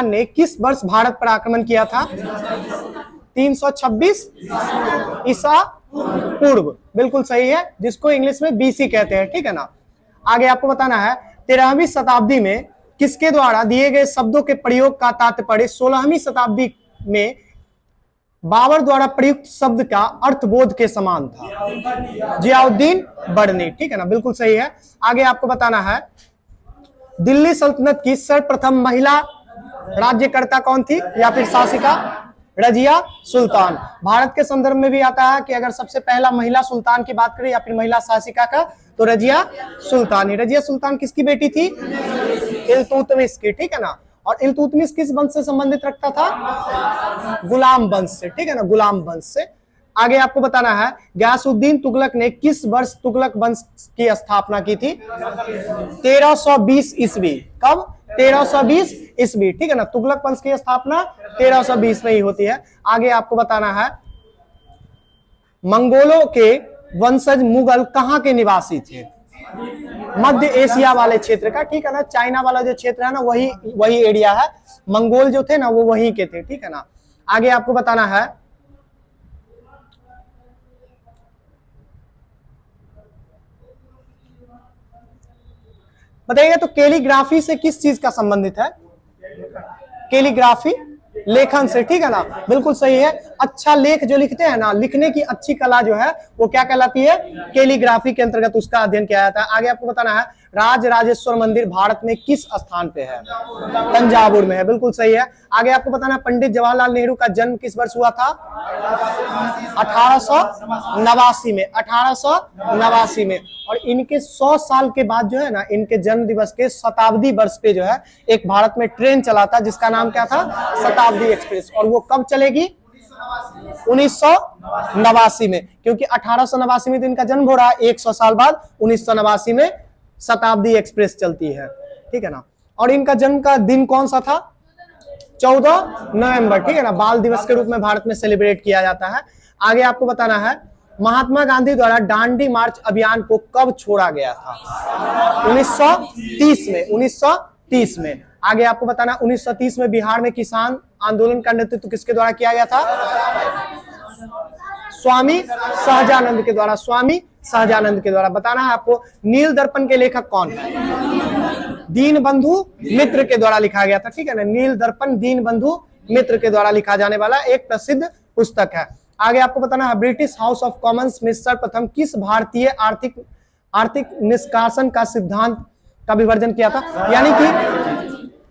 ने किस वर्ष भारत पर आक्रमण किया था? 326 ईसा पूर्व, बिल्कुल सही है, जिसको इंग्लिश में बीसी कहते हैं, ठीक है ना। आगे आपको बताना है 13वीं शताब्दी में किसके द्वारा दिए गए शब्दों के प्रयोग का तात्पर्य 16वीं शताब्दी में बाबर द्वारा प्रयुक्त शब्द का अर्थबोध के समान था? जियाउद्दीन बर्नी, ठीक है ना, बिल्कुल सही है। आगे आपको बताना है दिल्ली सल्तनत की सर्वप्रथम महिला राज्यकर्ता कौन थी या फिर शासिका? रजिया सुल्तान। भारत के संदर्भ में भी आता है कि अगर सबसे पहला महिला सुल्तान की बात करें या फिर महिला शासिका का, तो रजिया सुल्तान ही। रजिया सुल्तान किसकी बेटी थी? इल्तुतमिश की, ठीक है ना। और इल्तुतमिश किस वंश से संबंधित रखता था? गुलाम वंश से, ठीक है ना, गुलाम वंश से। आगे आपको बताना है गयासुद्दीन तुगलक ने किस वर्ष तुगलक वंश की स्थापना की थी? 1320 ईस्वी। कब? 1320 ईस्वी, ठीक है ना। तुगलक वंश की स्थापना 1320 में ही होती है। आगे आपको बताना है मंगोलों के वंशज मुगल कहाँ के निवासी थे? मध्य एशिया वाले क्षेत्र का, ठीक है ना। चाइना वाला जो क्षेत्र है ना, वही एरिया है। मंगोल जो थे ना वो वहीं के थे, ठीक है ना। आगे आपको बताना है बताइएगा तो कैलीग्राफी से किस चीज का संबंधित है? कैलीग्राफी लेखन से, ठीक है ना, बिल्कुल सही है। अच्छा लेख जो लिखते हैं ना, लिखने की अच्छी कला जो है वो क्या कहलाती है? कैलीग्राफी के अंतर्गत उसका अध्ययन किया जाता है। आगे आपको बताना है राज राजेश्वर मंदिर भारत में किस स्थान पे है? तंजावुर में है, बिल्कुल सही है। आगे आपको बताना है पंडित जवाहरलाल नेहरू का जन्म किस वर्ष हुआ था? 1889 में, 1889 में। और इनके 100 साल के बाद जो है ना, इनके जन्म दिवस के शताब्दी वर्ष पे जो है एक भारत में ट्रेन चला था जिसका नाम क्या था? शताब्दी एक्सप्रेस। और वो कब चलेगी? 1989 में, क्योंकि 1889 में तो इनका जन्म हो रहा है, 100 साल बाद 1989 में शताब्दी एक्सप्रेस चलती है, ठीक है ना। और इनका जन्म का दिन कौन सा था? 14 नवंबर, ठीक है ना, बाल दिवस के रूप में भारत में सेलिब्रेट किया जाता है। आगे आपको बताना है महात्मा गांधी द्वारा दांडी मार्च अभियान को कब छोड़ा गया था? 1930 में, 1930 में। आगे आपको बताना 1930 में बिहार में किसान आंदोलन का नेतृत्व किसके द्वारा किया गया था? स्वामी सहजानंद के द्वारा, स्वामी सहजानंद के द्वारा। बताना है आपको नील दर्पण के लेखक कौन है? दीनबंधु मित्र के द्वारा लिखा गया था, ठीक है ना। नील दर्पण दीनबंधु मित्र के द्वारा लिखा जाने वाला एक प्रसिद्ध पुस्तक है। आगे आपको बताना है ब्रिटिश हाउस ऑफ कॉमन्स में सर्वप्रथम किस भारतीय आर्थिक निष्कासन का सिद्धांत का विवर्जन किया था? यानी कि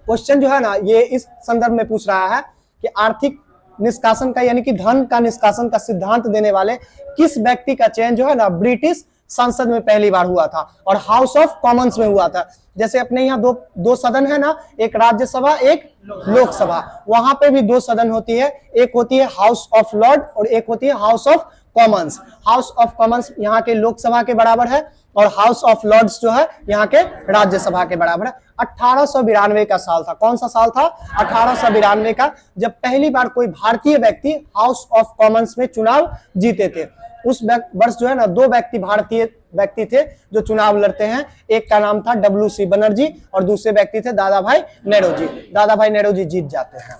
क्वेश्चन जो है ना ये इस संदर्भ में पूछ रहा है कि आर्थिक निष्कासन का यानी कि धन का निष्कासन का सिद्धांत देने वाले किस व्यक्ति का चयन जो है ना ब्रिटिश संसद में पहली बार हुआ था और हाउस ऑफ कॉमन्स में हुआ था। जैसे अपने यहाँ दो सदन है ना, एक राज्यसभा एक लोकसभा, वहां पे भी 2 सदन होती है, एक होती है हाउस ऑफ लॉर्ड और एक होती है house of Commons. House of Commons यहाँ के लोकसभा के बराबर है और हाउस ऑफ लॉर्ड्स जो है यहाँ के राज्यसभा के बराबर है। 1892 का साल था, कौन सा साल था? 1892 का, जब पहली बार कोई भारतीय व्यक्ति हाउस ऑफ कॉमन्स में चुनाव जीते थे। उस वर्ष जो है ना 2 भारतीय व्यक्ति थे जो चुनाव लड़ते हैं, एक का नाम था WC बनर्जी और दूसरे व्यक्ति थे दादा भाई नेरोजी। दादा भाई नेरोजी जीत जाते हैं।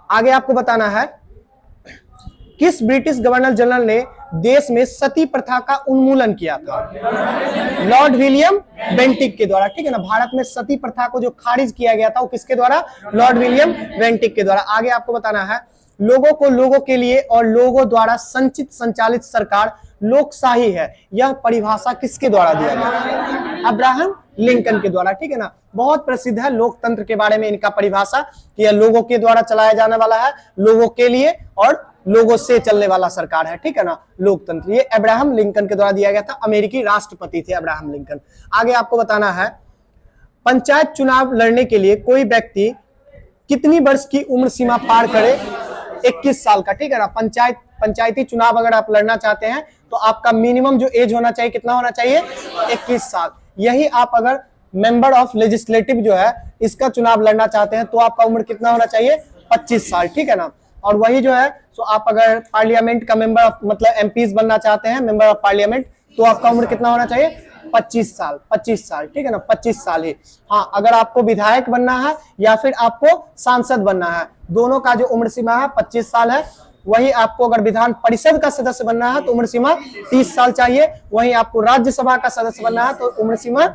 आगे आपको बताना है किस ब्रिटिश गवर्नर जनरल ने देश में सती प्रथा का उन्मूलन किया था? लॉर्ड विलियम बेंटिक के द्वारा, ठीक है ना। भारत में सती प्रथा को जो खारिज किया गया था वो किसके द्वारा? लॉर्ड विलियम बेंटिक के द्वारा। आगे आपको बताना है लोगों को लोगों के लिए और लोगों द्वारा संचित संचालित सरकार लोकशाही है, यह परिभाषा किसके द्वारा दिया गया? अब्राहम लिंकन के द्वारा, ठीक है ना। बहुत प्रसिद्ध है लोकतंत्र के बारे में इनका परिभाषा कि यह लोगों के द्वारा चलाया जाने वाला है, लोगों के लिए और लोगों से चलने वाला सरकार है, ठीक है ना, लोकतंत्र। ये अब्राहम लिंकन के द्वारा दिया गया था, अमेरिकी राष्ट्रपति थे अब्राहम लिंकन। आगे आपको बताना है पंचायत चुनाव लड़ने के लिए कोई व्यक्ति कितनी वर्ष की उम्र सीमा पार करे? 21 साल का, ठीक है ना। पंचायती चुनाव अगर आप लड़ना चाहते हैं तो आपका मिनिमम जो एज होना चाहिए कितना होना चाहिए? 21 साल। यही आप अगर मेंबर ऑफ लेजिस्लेटिव जो है इसका चुनाव लड़ना चाहते हैं तो आपका उम्र कितना होना चाहिए? 25 साल, ठीक है ना। और वही जो है तो आप अगर पार्लियामेंट का मेंबर ऑफ मतलब एमपीज बनना चाहते हैं, मेंबर ऑफ पार्लियामेंट, तो आपका उम्र कितना होना चाहिए? 25 साल, 25 साल, ठीक है ना, 25 साल ही। हाँ, अगर आपको विधायक बनना है या फिर आपको सांसद बनना है, दोनों का जो उम्र सीमा है 25 साल है। वहीं आपको अगर विधान परिषद का सदस्य बनना है तो उम्र सीमा 30 साल चाहिए। वहीं आपको राज्यसभा का सदस्य बनना है तो उम्र सीमा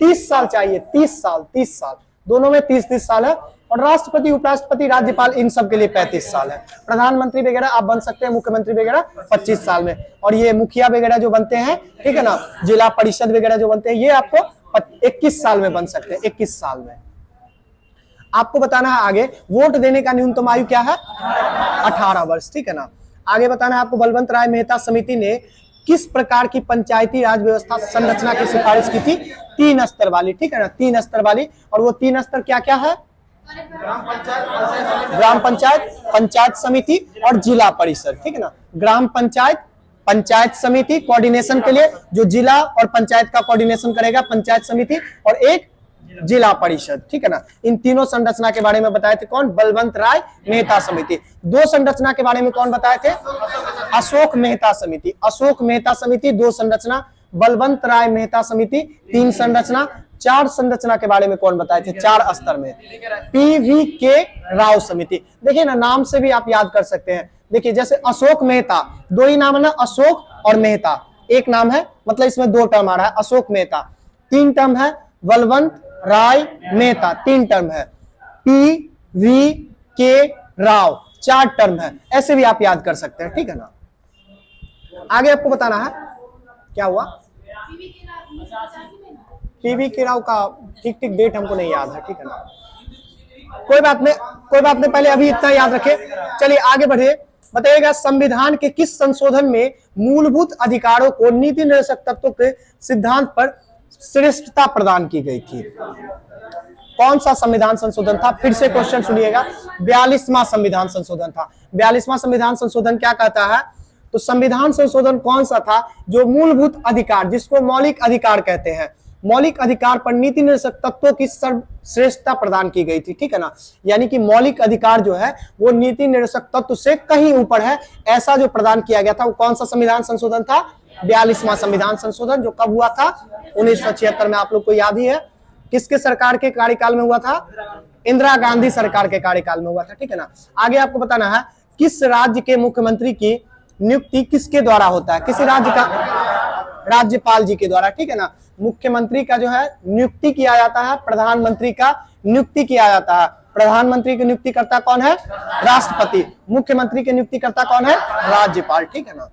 30 साल चाहिए, 30 साल, 30 साल, दोनों में 30-30 साल है। और राष्ट्रपति, उपराष्ट्रपति, राज्यपाल इन सब के लिए 35 साल है। प्रधानमंत्री वगैरह आप बन सकते हैं, मुख्यमंत्री वगैरह 25 साल में। और ये मुखिया वगैरह जो बनते हैं, ठीक है ना, जिला परिषद वगैरह जो बनते हैं, ये आपको 21 साल में बन सकते हैं, 21 साल में। आपको बताना है आगे, वोट देने का न्यूनतम आयु क्या है? 18 वर्ष, ठीक है ना। आगे बताना है आपको, बलवंत राय मेहता समिति ने किस प्रकार की पंचायती राज व्यवस्था संरचना की सिफारिश की थी? 3 स्तर वाली, ठीक है ना, 3 स्तर वाली। और वो 3 स्तर क्या क्या है? ग्राम पंचायत, पंचायत समिति और जिला परिषद, ठीक है ना। ग्राम पंचायत, पंचायत समिति कोऑर्डिनेशन के लिए, जो जिला और पंचायत का कोऑर्डिनेशन करेगा पंचायत समिति, और एक जिला परिषद, ठीक है ना। इन तीनों संरचना के बारे में बताए थे कौन? बलवंत राय मेहता समिति। 2 संरचना के बारे में कौन बताए थे? अशोक मेहता समिति। अशोक मेहता समिति 2 संरचना, बलवंत राय मेहता समिति 3 संरचना। 4 संरचना के बारे में कौन बताए थे? 4 स्तर में PVK राव समिति। देखिए ना, नाम से भी आप याद कर सकते हैं। देखिए जैसे अशोक मेहता, 2 ही नाम है ना, अशोक और मेहता। एक नाम है, मतलब इसमें 2 टर्म आ रहा है, अशोक मेहता। 3 टर्म है, बलवंत राय मेहता, 3 टर्म है। PVK राव 4 टर्म है। ऐसे भी आप याद कर सकते हैं, ठीक है ना। आगे आपको बताना है क्या हुआ? PVK राव का ठीक डेट हमको नहीं याद है, ठीक है ना। कोई बात नहीं, पहले अभी इतना याद रखे। चलिए आगे बढ़े। बताइएगा, संविधान के किस संशोधन में मूलभूत अधिकारों को नीति निर्देशक तत्वों के सिद्धांत पर श्रेष्ठता प्रदान की गई थी? कौन सा संविधान संशोधन था? फिर से क्वेश्चन सुनिएगा। 42वां संविधान संशोधन था। 42वां संविधान संशोधन क्या कहता है? तो संविधान संशोधन कौन सा था? जो मूलभूत अधिकार, जिसको मौलिक अधिकार कहते हैं, मौलिक अधिकार पर नीति निर्देशक तत्वों की सर्वश्रेष्ठता प्रदान की गई थी, ठीक है ना। यानी कि मौलिक अधिकार जो है वो नीति निर्देशक तत्व से कहीं ऊपर है, ऐसा जो प्रदान किया गया था, वो कौन सा संविधान संशोधन था? 42वां संविधान संशोधन, जो कब हुआ था? 1976 में। आप लोग को याद ही है। किसके सरकार के कार्यकाल में हुआ था? इंदिरा गांधी सरकार के कार्यकाल में हुआ था, ठीक है ना। आगे आपको बताना है, किस राज्य के मुख्यमंत्री की नियुक्ति किसके द्वारा होता है? किसी राज्य का? राज्यपाल जी के द्वारा, ठीक है ना। मुख्यमंत्री का जो है नियुक्ति किया जाता है, प्रधानमंत्री का नियुक्ति किया जाता है। प्रधानमंत्री की नियुक्ति करता कौन है? राष्ट्रपति। मुख्यमंत्री की नियुक्ति करता कौन है? राज्यपाल, ठीक है ना।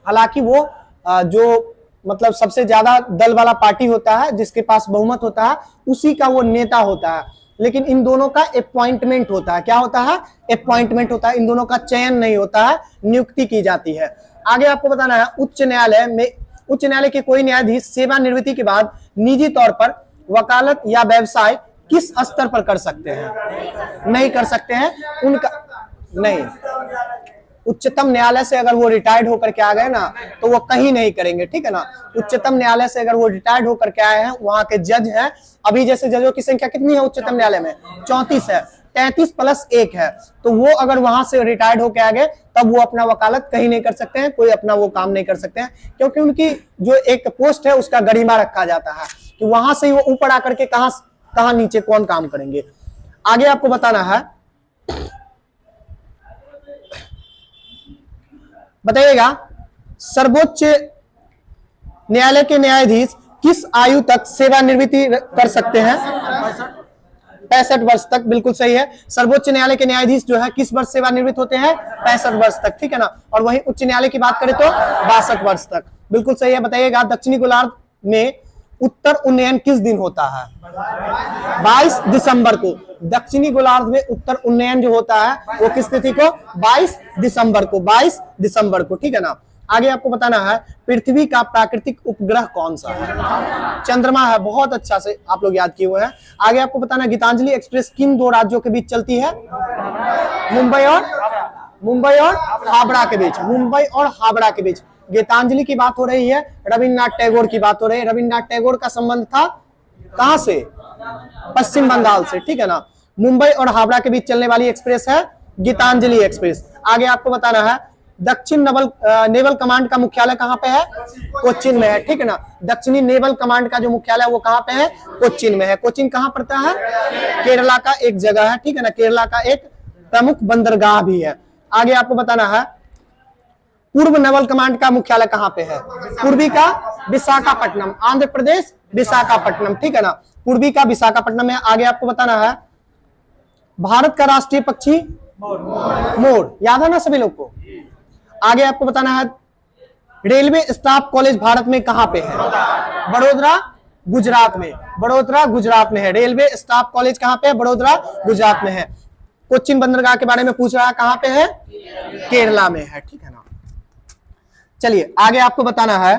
हालांकि वो जो मतलब सबसे ज्यादा दल वाला पार्टी होता है, जिसके पास बहुमत होता है, उसी का वो नेता होता है। लेकिन इन दोनों का अपॉइंटमेंट होता है। क्या होता है? अपॉइंटमेंट होता है। इन दोनों का चयन नहीं होता है, नियुक्ति की जाती है। आगे आपको बताना है, उच्च न्यायालय के कोई न्यायाधीश सेवानिवृत्ति के बाद निजी तौर पर वकालत या व्यवसाय किस स्तर पर कर सकते हैं? नहीं कर सकते हैं। उनका नहीं, उच्चतम न्यायालय से अगर वो रिटायर्ड होकर के आ गए ना, तो वो कहीं नहीं करेंगे, ठीक है ना। उच्चतम न्यायालय से अगर वो रिटायर्ड होकर के आए हैं, वहां के जज हैं, अभी जैसे जजों की संख्या कितनी है उच्चतम न्यायालय में? 34 है। 33 + 1 है। तो वो अगर वहां से रिटायर्ड होकर आ गए, तब वो अपना वकालत कहीं नहीं कर सकते हैं, कोई अपना वो काम नहीं कर सकते हैं, क्योंकि उनकी जो एक पोस्ट है उसका गरिमा रखा जाता है कि वहां से ही वो ऊपर आकर के कहां नीचे कौन काम करेंगे। आगे आपको बताना है, बताइएगा, सर्वोच्च न्यायालय के न्यायाधीश किस आयु तक सेवानिवृत्ति कर सकते हैं? 65 वर्ष तक, बिल्कुल सही है। सर्वोच्च न्यायालय के न्यायाधीश जो है किस वर्ष सेवानिवृत्त होते हैं? 65 वर्ष तक, ठीक है ना। और वहीं उच्च न्यायालय की बात करें तो 62 वर्ष तक, बिल्कुल सही है। बताइएगा, दक्षिणी गोलार्ध में उत्तर उन्नयन किस दिन होता है? 22 दिसंबर को। दक्षिणी गोलार्ध में उत्तर उन्नयन जो होता है वो किस तिथि को? 22 दिसंबर को, 22 दिसंबर को, ठीक है ना। आगे आपको बताना है, पृथ्वी का प्राकृतिक उपग्रह कौन सा है? चंद्रमा है। बहुत अच्छा से आप लोग याद किए हुए हैं। आगे आपको बताना है, गीतांजलि एक्सप्रेस किन 2 राज्यों के बीच चलती है? मुंबई और हावड़ा के बीच। मुंबई और हावड़ा के बीच गीतांजलि की बात हो रही है, रविन्द्रनाथ टैगोर की बात हो रही है। रविन्द्रनाथ टैगोर का संबंध था कहां से? पश्चिम बंगाल से, ठीक है ना। मुंबई और हावड़ा के बीच चलने वाली एक्सप्रेस है गीतांजलि एक्सप्रेस। आगे आपको बताना है, दक्षिण नेवल कमांड का मुख्यालय कहाँ पे है? कोच्चिन में है, ठीक है ना। दक्षिणी नेवल कमांड का जो मुख्यालय वो कहाँ पे है? कोच्चिन में है। कोच्चिन कहाँ पड़ता है? केरला का एक जगह है, ठीक है ना, केरला का एक प्रमुख बंदरगाह भी है। आगे आपको बताना है पूर्व नेवल कमांड का मुख्यालय कहाँ पे है? पूर्वी का विशाखापट्टनम, आंध्र प्रदेश विशाखापट्टनम, ठीक है ना, पूर्वी का विशाखापट्टनम है। आगे आपको बताना है भारत का राष्ट्रीय पक्षी मोर, याद है ना सभी लोग को। आगे आपको बताना है रेलवे स्टाफ कॉलेज भारत में कहां पे है? बड़ोदरा गुजरात में, बड़ोदरा गुजरात में है। रेलवे स्टाफ कॉलेज कहां पे है? बड़ोदरा गुजरात में है। कोच्चिन बंदरगाह के बारे में पूछ रहा है, कहां पे है? केरला में है, ठीक है ना। चलिए आगे आपको बताना है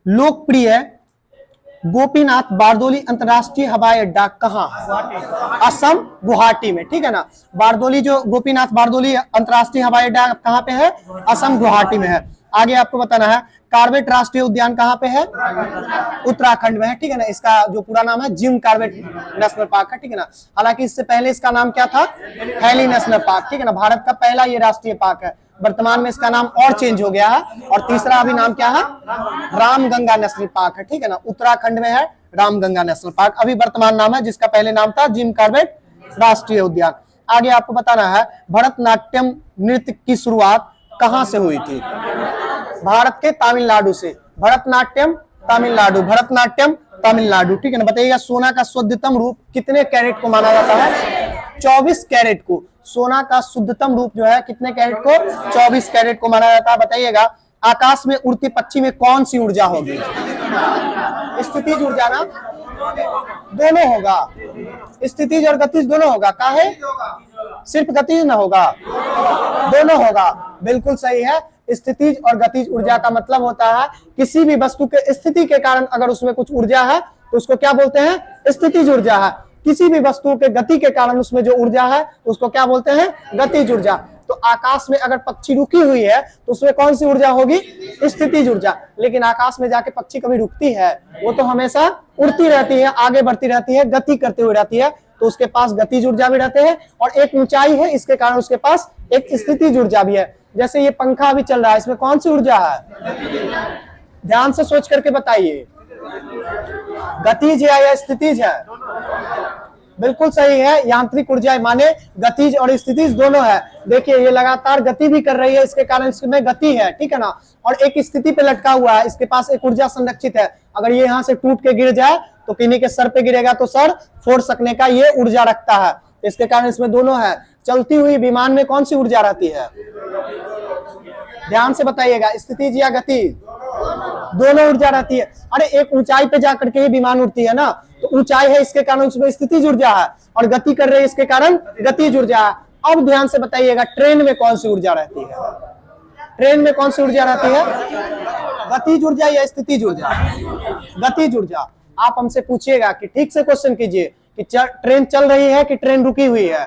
लोकप्रिय गोपीनाथ बारदोली अंतरराष्ट्रीय हवाई अड्डा कहां? असम गुवाहाटी में, ठीक है ना। बारदोली जो गोपीनाथ बारदोली अंतरराष्ट्रीय हवाई अड्डा कहां पे है? असम गुवाहाटी में है। आगे आपको बताना है कार्बेट राष्ट्रीय उद्यान कहां पे है? उत्तराखंड में है, ठीक है ना। इसका जो पूरा नाम है जिम कार्बेट नेशनल पार्क है, ठीक है ना। हालांकि इससे पहले इसका नाम क्या था? हैली नेशनल पार्क, ठीक है ना। भारत का पहला ये राष्ट्रीय पार्क है। वर्तमान में इसका नाम और चेंज हो गया है और तीसरा अभी नाम क्या है? रामगंगा नेशनल पार्क है, ठीक है ना। उत्तराखंड में है रामगंगा नेशनल पार्क, अभी वर्तमान नाम है, जिसका पहले नाम था जिम कार्बेट राष्ट्रीय उद्यान। आगे आपको बताना है भरतनाट्यम नृत्य की शुरुआत कहां से हुई थी? भारत के तमिलनाडु से। भरतनाट्यम तमिलनाडु, भरतनाट्यम तमिलनाडु, ठीक है ना। बताइएगा सोना का शुद्धतम रूप कितने कैरेट को माना जाता है? 24 कैरेट को। सोना का शुद्धतम रूप जो है कितने कैरेट को? 24 कैरेट को माना जाता है। बताइएगा आकाश में उड़ती पक्षी में कौन सी ऊर्जा होगी? स्थितिज ऊर्जा ना, दोनों होगा, स्थितिज और गतिज दोनों होगा। काहे? सिर्फ गतिज ना होगा, दोनों होगा, बिल्कुल सही है। स्थितिज और गतिज ऊर्जा का मतलब होता है किसी भी वस्तु के स्थिति के कारण अगर उसमें कुछ ऊर्जा है तो उसको क्या बोलते हैं? स्थितिज ऊर्जा है। किसी भी वस्तु के गति के कारण उसमें जो ऊर्जा है उसको क्या बोलते हैं? गतिज ऊर्जा। तो आकाश में अगर पक्षी रुकी हुई है तो उसमें कौन सी ऊर्जा होगी? स्थितिज ऊर्जा। लेकिन आकाश में जाके पक्षी कभी रुकती है? वो तो हमेशा उड़ती रहती है, आगे बढ़ती रहती है, गति करते हुए रहती है, तो उसके पास गतिज ऊर्जा भी रहते हैं और एक ऊंचाई है, इसके कारण उसके पास एक स्थितिज ऊर्जा भी है। जैसे ये पंखा अभी चल रहा है, इसमें कौन सी ऊर्जा है? ध्यान से सोच करके बताइए, गतिज है या स्थितिज है? बिल्कुल सही है, यांत्रिक ऊर्जा माने गतिज और स्थितिज दोनों है। देखिए ये लगातार गति भी कर रही है, इसके कारण इसमें गति है, ठीक है ना। और एक स्थिति पे लटका हुआ है, इसके पास एक ऊर्जा संरक्षित है। अगर ये यहाँ से टूट के गिर जाए तो किन्हीं के सर पे गिरेगा तो सर फोड़ सकने का ये ऊर्जा रखता है, इसके कारण इसमें दोनों है। चलती हुई विमान में कौन सी ऊर्जा रहती है? ध्यान से बताइएगा, स्थितिज या गतिज? दोनों ऊर्जा रहती है। अरे एक ऊंचाई पे जाकर के ही विमान उड़ती है ना, तो ऊंचाई है इसके कारण उसमें स्थितिज ऊर्जा है और गति कर रही है इसके कारण गतिज ऊर्जा है। अब ध्यान से बताइएगा ट्रेन में कौन सी ऊर्जा रहती है? ट्रेन में कौन सी ऊर्जा रहती है? गतिज ऊर्जा या स्थितिज ऊर्जा? गतिज ऊर्जा। आप हमसे पूछिएगा कि ठीक से क्वेश्चन कीजिए कि ट्रेन चल रही है कि ट्रेन रुकी हुई है?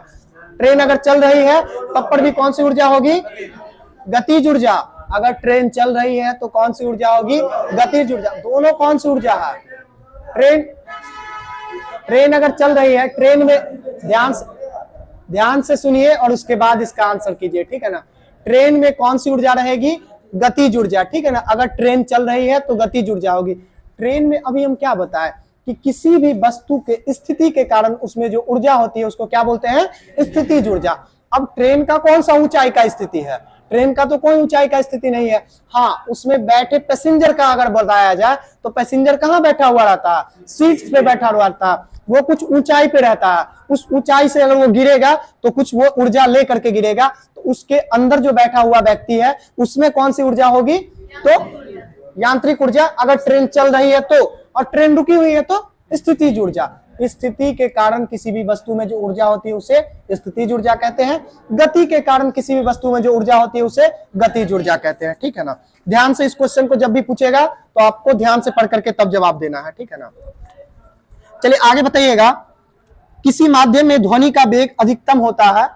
ट्रेन अगर चल रही है तब पर भी कौन सी ऊर्जा होगी? गतिज ऊर्जा। अगर ट्रेन चल रही है तो कौन सी ऊर्जा होगी? गतिज ऊर्जा। दोनों कौन सी ऊर्जा है? ट्रेन अगर चल रही है, ट्रेन में ध्यान से सुनिए और उसके बाद इसका आंसर कीजिए, ठीक है ना। ट्रेन में कौन सी ऊर्जा रहेगी? गतिज ऊर्जा, ठीक है ना। अगर ट्रेन चल रही है तो गतिज ऊर्जा होगी। ट्रेन में अभी हम क्या बताएं कि किसी भी वस्तु के स्थिति के कारण उसमें जो ऊर्जा होती है उसको क्या बोलते हैं? स्थितिज ऊर्जा। अब ट्रेन का कौन सा ऊंचाई का स्थिति है? ट्रेन का तो कोई ऊंचाई का स्थिति नहीं है। हाँ, उसमें बैठे पैसेंजर का अगर बताया जाए तो पैसेंजर कहाँ बैठा हुआ रहता है? सीट्स पे बैठा हुआ रहता है, वो कुछ ऊंचाई पे रहता है। उस ऊंचाई से अगर वो गिरेगा तो कुछ वो ऊर्जा ले करके गिरेगा, तो उसके अंदर जो बैठा हुआ व्यक्ति है उसमें कौन सी ऊर्जा होगी? तो यांत्रिक ऊर्जा। अगर ट्रेन चल रही है तो, और ट्रेन रुकी हुई है तो स्थितिज ऊर्जा। स्थिति के कारण किसी भी वस्तु में जो ऊर्जा होती है उसे स्थितिज ऊर्जा कहते हैं। गति के कारण किसी भी वस्तु में जो ऊर्जा होती है उसे गतिज ऊर्जा कहते हैं, ठीक है ना। ध्यान से इस क्वेश्चन को जब भी पूछेगा तो आपको ध्यान से पढ़ करके तब जवाब देना है, ठीक है ना। चलिए आगे बताइएगा, किसी माध्यम में ध्वनि का वेग अधिकतम होता है?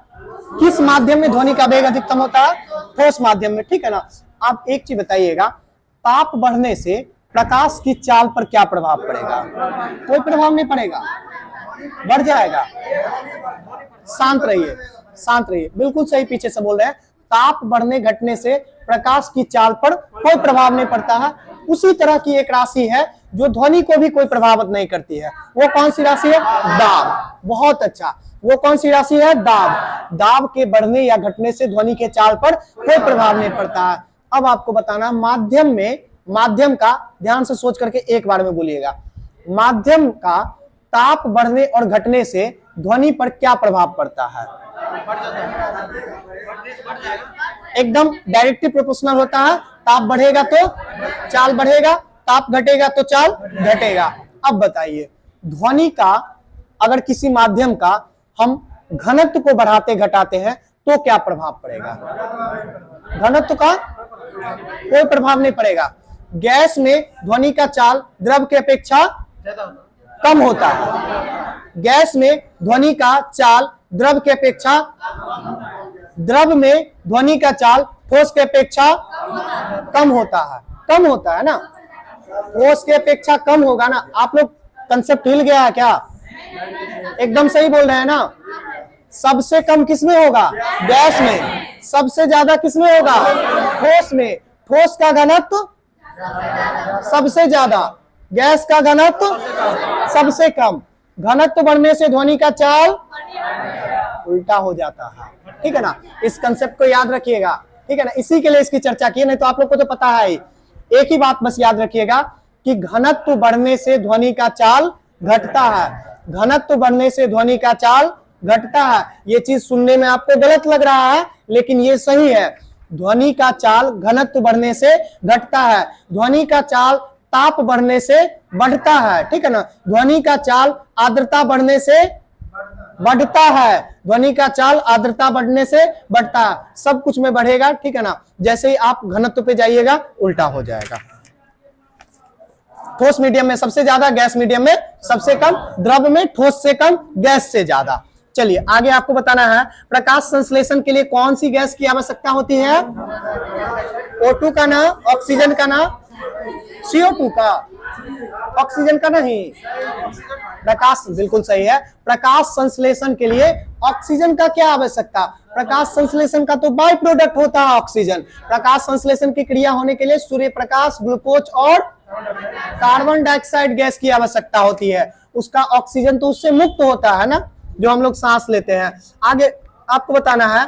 किस माध्यम में ध्वनि का वेग अधिकतम होता है? ठोस माध्यम में, ठीक है ना। आप एक चीज बताइएगा, ताप बढ़ने से प्रकाश की चाल पर क्या प्रभाव पड़ेगा? कोई प्रभाव नहीं पड़ेगा, बढ़ जाएगा। शांत रहिए, शांत रहिए, बिल्कुल सही पीछे से बोल रहे हैं। ताप बढ़ने घटने से प्रकाश की चाल पर कोई प्रभाव नहीं पड़ता है। उसी तरह की एक राशि है जो ध्वनि को भी कोई प्रभावित नहीं करती है। वो कौन सी राशि है? दाब। बहुत अच्छा, वो कौन सी राशि है? दाब। दाब के बढ़ने या घटने से ध्वनि के चाल पर कोई प्रभाव नहीं पड़ता है। अब आपको बताना माध्यम में, माध्यम का ध्यान से सोच करके एक बार में बोलिएगा, माध्यम का ताप बढ़ने और घटने से ध्वनि पर क्या प्रभाव पड़ता है? एकदम डायरेक्टली प्रोपोर्शनल होता है। ताप बढ़ेगा तो चाल बढ़ेगा, ताप घटेगा तो चाल घटेगा। अब बताइए, ध्वनि का अगर किसी माध्यम का हम घनत्व को बढ़ाते घटाते हैं तो क्या प्रभाव पड़ेगा? घनत्व का कोई प्रभाव नहीं पड़ेगा। गैस में ध्वनि का चाल द्रव की अपेक्षा कम होता है। गैस में ध्वनि का चाल द्रव की अपेक्षा, द्रव में ध्वनि का चाल ठोस की अपेक्षा कम होता है। कम होता है ना, ठोस की अपेक्षा कम होगा ना। आप लोग कंसेप्ट हिल गया है क्या? एकदम सही बोल रहे हैं ना। सबसे कम किसमें होगा? गैस में। सबसे ज्यादा किसमें होगा? ठोस में। ठोस का घनत्व सबसे ज्यादा, गैस का घनत्व सबसे कम। घनत्व बढ़ने से ध्वनि का चाल उल्टा हो जाता है। ठीक है ना, इस कंसेप्ट को याद रखिएगा। ठीक है ना, इसी के लिए इसकी चर्चा की, नहीं तो आप लोग को तो पता है। एक ही बात बस याद रखिएगा कि घनत्व बढ़ने से ध्वनि का चाल घटता है। घनत्व बढ़ने से ध्वनि का चाल घटता है। ये चीज सुनने में आपको गलत लग रहा है, लेकिन ये सही है। ध्वनि का चाल घनत्व बढ़ने से घटता है। ध्वनि का चाल ताप बढ़ने से बढ़ता है। ठीक है ना, ध्वनि का चाल आर्द्रता बढ़ने से बढ़ता है। ध्वनि का चाल आर्द्रता बढ़ने से बढ़ता है। सब कुछ में बढ़ेगा। ठीक है ना, जैसे ही आप घनत्व पे जाइएगा उल्टा हो जाएगा। ठोस मीडियम में सबसे ज्यादा, गैस मीडियम में सबसे कम, द्रव में ठोस से कम, गैस से ज्यादा। चलिए आगे आपको बताना है, प्रकाश संश्लेषण के लिए कौन सी गैस की आवश्यकता होती है? O2 का ना, ऑक्सीजन का ना, CO2 का, ऑक्सीजन का नहीं। प्रकाश बिल्कुल सही है। प्रकाश संश्लेषण के लिए ऑक्सीजन का क्या आवश्यकता? प्रकाश संश्लेषण का तो बाय प्रोडक्ट होता है ऑक्सीजन। प्रकाश संश्लेषण की क्रिया होने के लिए सूर्य प्रकाश, ग्लूकोज और कार्बन डाइऑक्साइड गैस की आवश्यकता होती है। उसका ऑक्सीजन तो उससे मुक्त होता है ना, जो हम लोग सांस लेते हैं। आगे आपको बताना है,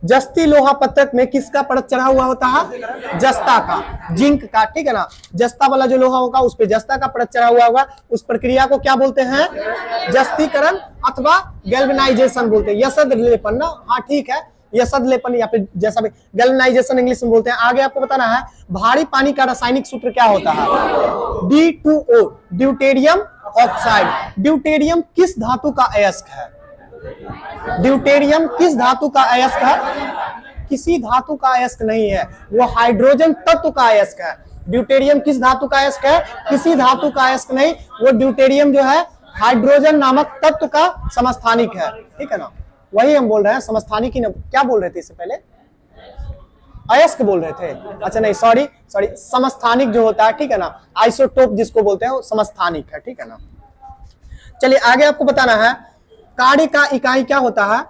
जस्ती लोहा पत्रक में किसका परत चढ़ा हुआ होता है? जस्ता का, जिंक का। ठीक है ना, जस्ता वाला जो लोहा होगा उस पे जस्ता का परत चढ़ा हुआ होगा। उस प्रक्रिया को क्या बोलते हैं? जस्तीकरण अथवा गैल्वेनाइजेशन बोलते हैं। यसद लेपन ना, हाँ ठीक है, यसद लेपन या फिर जैसा भी गैल्वेनाइजेशन इंग्लिश में बोलते हैं। आगे आपको बताना है, भारी पानी का रासायनिक सूत्र क्या होता है? D2O, deuterium oxide. ड्यूटेरियम किस धातु का अयस्क है? ड्यूटेरियम किस धातु का अयस्क है? किसी धातु का अयस्क नहीं है, वो हाइड्रोजन तत्व का अयस्क है। ड्यूटेरियम किस धातु का अयस्क है? किसी धातु का अयस्क नहीं, वो ड्यूटेरियम जो है हाइड्रोजन नामक तत्व का समस्थानिक है। ठीक है ना, वही हम बोल रहे हैं समस्थानिक ही। क्या बोल रहे थे इससे पहले? अयस्क बोल रहे थे। अच्छा नहीं, सॉरी, समस्थानिक जो होता है, ठीक है ना, आइसोटोप जिसको बोलते हैं वो समस्थानिक है। ठीक है ना, चलिए आगे आपको बताना है, कार्य का इकाई क्या होता है?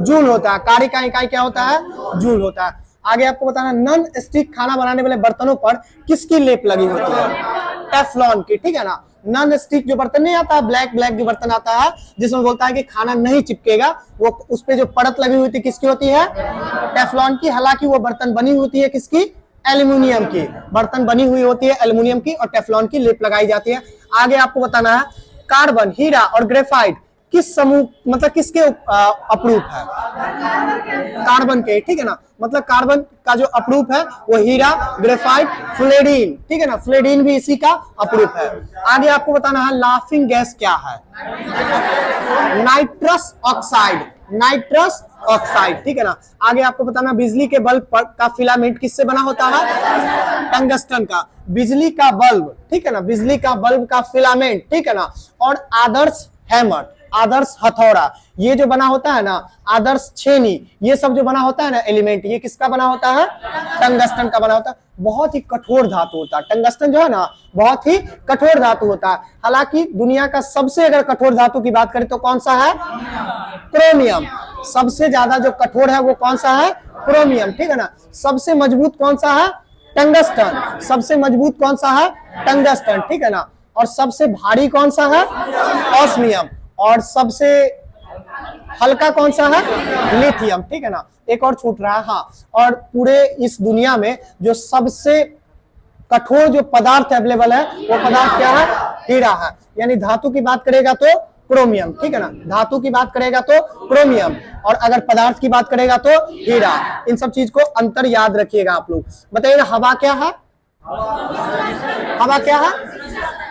जूल होता है। कार्य का इकाई क्या होता है? जूल होता है। आगे आपको बताना, नॉन स्टिक खाना बनाने वाले बर्तनों पर किसकी लेप लगी होती है? टेफ्लॉन की। ठीक है ना, नॉन स्टिक जो बर्तन नहीं आता, ब्लैक जो बर्तन आता है जिसमें बोलता है कि खाना नहीं चिपकेगा, वो उस पे जो परत लगी हुई थी किसकी होती है? टेफ्लॉन की। हालांकि वो बर्तन बनी होती है किसकी? एल्यूमिनियम की। बर्तन बनी हुई होती है एल्यूमिनियम की और टेफ्लॉन की लेप लगाई जाती है। आगे आपको बताना है, कार्बन, हीरा और ग्रेफाइट किस समूह, मतलब किसके अपरूप है? कार्बन के। ठीक है ना, मतलब कार्बन का जो अपरूप है वो हीरा, ग्रेफाइट, फ्लोरीन। ठीक है ना, फ्लोरीन भी इसी का अपरूप है। आगे आपको बताना है, लाफिंग गैस क्या है? Nitrous oxide. Nitrous oxide. ठीक है ना, आगे आपको बताना, बिजली के बल्ब का फिलामेंट किससे बना होता है? टंगस्टन का। बिजली का बल्ब, ठीक है ना, बिजली का बल्ब का फिलामेंट, ठीक है ना, और आदर्श हैमर, आदर्श हथौड़ा, ये जो बना होता है ना, आदर्श छेनी, ये सब जो बना होता है ना एलिमेंट, ये किसका बना होता है? टंगस्टन का बना होता है। बहुत ही कठोर धातु होता है टंगस्टन, जो है ना बहुत ही कठोर धातु होता है। हालांकि दुनिया का सबसे अगर कठोर धातु की बात करें तो कौन सा है? क्रोमियम। सबसे ज्यादा जो कठोर है वो कौन सा है? क्रोमियम, ठीक है ना। सबसे मजबूत कौन सा है? टंगस्टन। सबसे मजबूत कौन सा है? टंगस्टन, ठीक है ना। और सबसे भारी कौन सा है? ऑस्मियम। और सबसे हल्का कौन सा है? लिथियम, ठीक है ना। एक और छूट रहा है, हाँ, और पूरे इस दुनिया में जो सबसे कठोर जो पदार्थ अवेलेबल है वो पदार्थ क्या है? हीरा है। यानी धातु की बात करेगा तो क्रोमियम, ठीक है ना। धातु की बात करेगा तो क्रोमियम, और अगर पदार्थ की बात करेगा तो हीरा। इन सब चीज को अंतर याद रखिएगा आप लोग। बताइएगा हवा क्या है? हवा क्या है?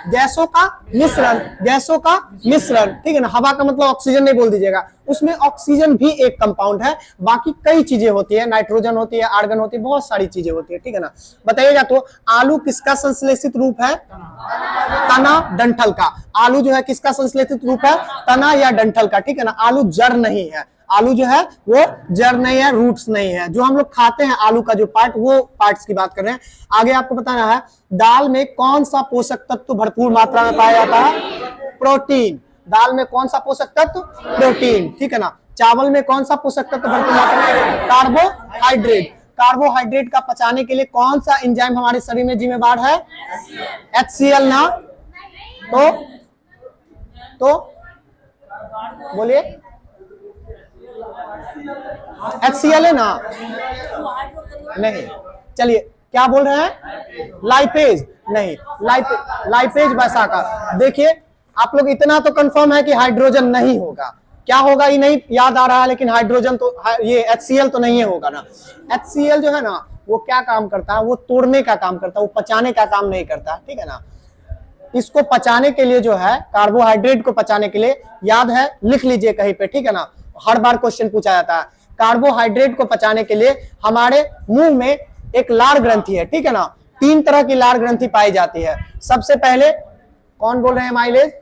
गैसों का मिश्रण। गैसों का मिश्रण, ठीक है ना। हवा का मतलब ऑक्सीजन नहीं बोल दीजिएगा, उसमें ऑक्सीजन भी एक कंपाउंड है, बाकी कई चीजें होती है, नाइट्रोजन होती है, आर्गन होती है, बहुत सारी चीजें होती है, ठीक है ना। बताइएगा तो आलू किसका संश्लेषित रूप है? तना, डंठल का। आलू जो है किसका संश्लेषित रूप है? तना या डंठल का, ठीक है ना। आलू जड़ नहीं है, आलू जो है वो जड़ नहीं है, रूट्स नहीं है। जो हम लोग खाते हैं आलू का जो पार्ट, वो पार्ट्स की बात कर रहे हैं। आगे आपको बताना है दाल में कौन सा पोषक तत्व भरपूर मात्रा में पाया जाता है? प्रोटीन। दाल में कौन सा पोषक तत्व? प्रोटीन, ठीक है ना। चावल में कौन सा पोषक तत्व भरपूर मात्रा में? कार्बोहाइड्रेट। कार्बोहाइड्रेट का पचाने के लिए कौन सा एंजाइम हमारे शरीर में जिम्मेदार है? HCl ना। तो बोलिए, HCl है ना? नहीं, चलिए क्या बोल रहे हैं? लाइपेज नहीं, लाइपेज वैसा का। देखिए आप लोग इतना तो कंफर्म है कि हाइड्रोजन नहीं होगा। क्या होगा ये नहीं याद आ रहा है, लेकिन हाइड्रोजन तो, ये HCl तो नहीं होगा ना। HCl जो है ना वो क्या काम करता है? वो तोड़ने का काम करता है, वो पचाने का काम नहीं करता, ठीक है ना। इसको पचाने के लिए जो है, कार्बोहाइड्रेट को पचाने के लिए, याद है, लिख लीजिए कहीं पे, ठीक है ना। हर बार क्वेश्चन पूछा जाता है। कार्बोहाइड्रेट को पचाने के लिए हमारे मुंह में एक लार ग्रंथि है, ठीक है ना। 3 तरह की लार ग्रंथि पाई जाती है। सबसे पहले कौन बोल रहे हैं? एमाइलेज।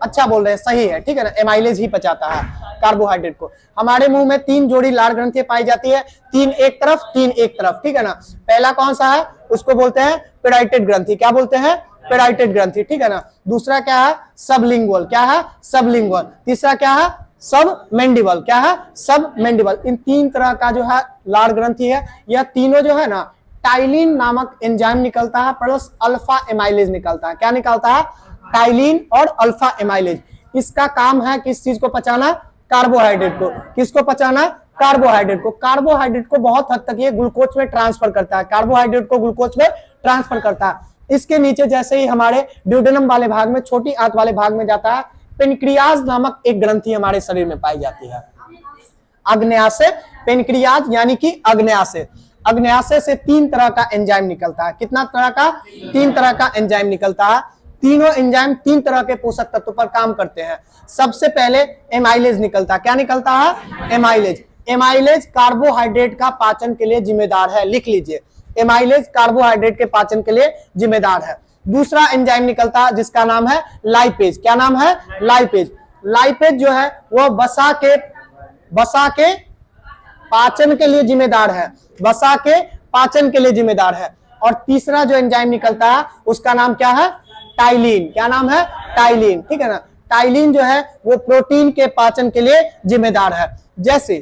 अच्छा बोल रहे हैं, सही है, ठीक है ना। एमाइलेज ही पचाता है कार्बोहाइड्रेट को। हमारे मुंह में 3 जोड़ी लार ग्रंथियां पाई जाती है, 3 एक तरफ, 3 एक तरफ, ठीक है ना। पहला कौन सा है? उसको बोलते हैं पेराइटेड ग्रंथि। क्या बोलते हैं? पेराइटेड ग्रंथि, ठीक है ना। दूसरा क्या है? सबलिंगुअल। क्या है? सबलिंगुअल। तीसरा क्या है? सब मैंडिबल। क्या है? सब मैंडिबल। इन 3 तरह का जो है लार ग्रंथि है। यह तीनों जो है ना, टाइलिन नामक एंजाइम निकलता है प्लस अल्फा एमाइलेज निकलता है। क्या निकलता है? टाइलिन और अल्फा एमाइलेज। इसका काम है किस चीज को पचाना? कार्बोहाइड्रेट को। किसको पचाना? कार्बोहाइड्रेट को। कार्बोहाइड्रेट को बहुत हद तक ये ग्लूकोज में ट्रांसफर करता है। कार्बोहाइड्रेट को ग्लूकोज में ट्रांसफर करता है। इसके नीचे जैसे ही हमारे ड्यूडेनम वाले भाग में, छोटी आंत वाले भाग में जाता है, पेनक्रियाज नामक एक ग्रंथि हमारे शरीर में पाई जाती है। अग्न्याशय, पेनक्रियाज यानी कि अग्न्याशय। अग्न्याशय से 3 तरह का एंजाइम निकलता है। कितना तरह का? 3 तरह का एंजाइम निकलता है। तीनों एंजाइम 3 तरह के पोषक तत्व पर काम करते हैं। सबसे पहले एमाइलेज निकलता है। क्या निकलता है? एमाइलेज। एमाइलेज कार्बोहाइड्रेट का पाचन के लिए जिम्मेदार है, लिख लीजिए। एमाइलेज कार्बोहाइड्रेट के पाचन के लिए जिम्मेदार है। दूसरा एंजाइम निकलता है जिसका नाम है लाइपेज। क्या नाम है? लाइपेज। लाइपेज जो है वो वसा के पाचन के लिए जिम्मेदार है। वसा के पाचन के लिए जिम्मेदार है। और तीसरा जो एंजाइम निकलता है उसका नाम क्या है? टाइलिन। क्या नाम है? टाइलिन, ठीक है ना। टाइलिन जो है वो प्रोटीन के पाचन के लिए जिम्मेदार है। जैसे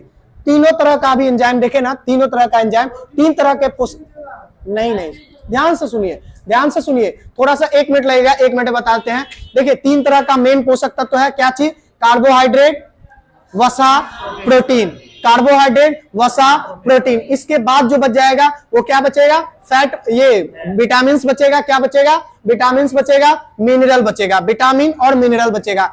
तीनों तरह का भी एंजाइम देखे ना, तीनों तरह का एंजाइम 3 तरह के नहीं, ध्यान से सुनिए, ध्यान से सुनिए, थोड़ा सा 1 मिनट लगेगा, 1 मिनट बताते हैं। देखिए 3 तरह का मेन पोषक तत्व है। क्या चीज? कार्बोहाइड्रेट, वसा, प्रोटीन। कार्बोहाइड्रेट, वसा, प्रोटीन। इसके बाद जो बच जाएगा वो क्या बचेगा? फैट, ये विटामिन बचेगा। क्या बचेगा? विटामिन बचेगा, मिनरल बचेगा। विटामिन और मिनरल बचेगा।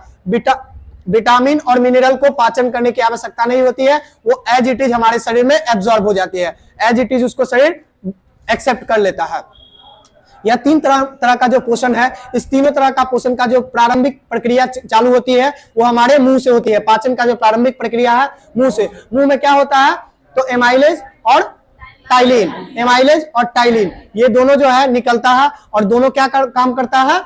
विटामिन और मिनरल को पाचन करने की आवश्यकता नहीं होती है, वो एज इट इज हमारे शरीर में एब्जॉर्ब हो जाती है। एज इट इज उसको शरीर एक्सेप्ट कर लेता है। यह 3 तरह का जो पोषण है, इस तीनों तरह का पोषण का जो प्रारंभिक प्रक्रिया चालू होती है वो हमारे मुंह से होती है। पाचन का जो प्रारंभिक प्रक्रिया है मुंह से। मुंह में क्या होता है? तो एमाइलेज और टाइलिन, एमाइलेज और टाइलिन, ये दोनों जो है निकलता है। और दोनों क्या काम करता है?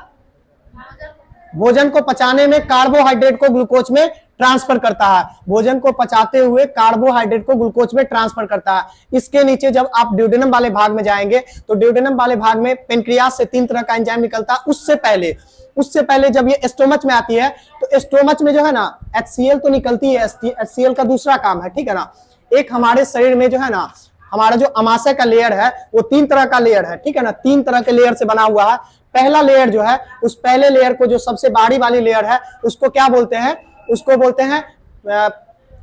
भोजन को पचाने में कार्बोहाइड्रेट को ग्लूकोज में ट्रांसफर करता है, भोजन को पचाते हुए कार्बोहाइड्रेट को ग्लूकोज में ट्रांसफर करता है। इसके नीचे जब आप ड्यूडेनम वाले भाग में जाएंगे तो ड्यूडेनम वाले भाग में पेनक्रियास से 3 तरह का एंजाइम निकलता है। उससे पहले जब ये स्टोमच में आती है तो स्टोमच में जो है ना HCl तो निकलती है, HCl का दूसरा काम है, ठीक है ना। एक हमारे शरीर में जो है ना हमारा जो अमाशय का लेयर है वो 3 तरह का लेयर है, ठीक है ना, 3 तरह के लेयर से बना हुआ है। पहला लेयर जो है उस पहले लेयर को जो सबसे बाहरी वाली लेयर है उसको क्या बोलते हैं, उसको बोलते हैं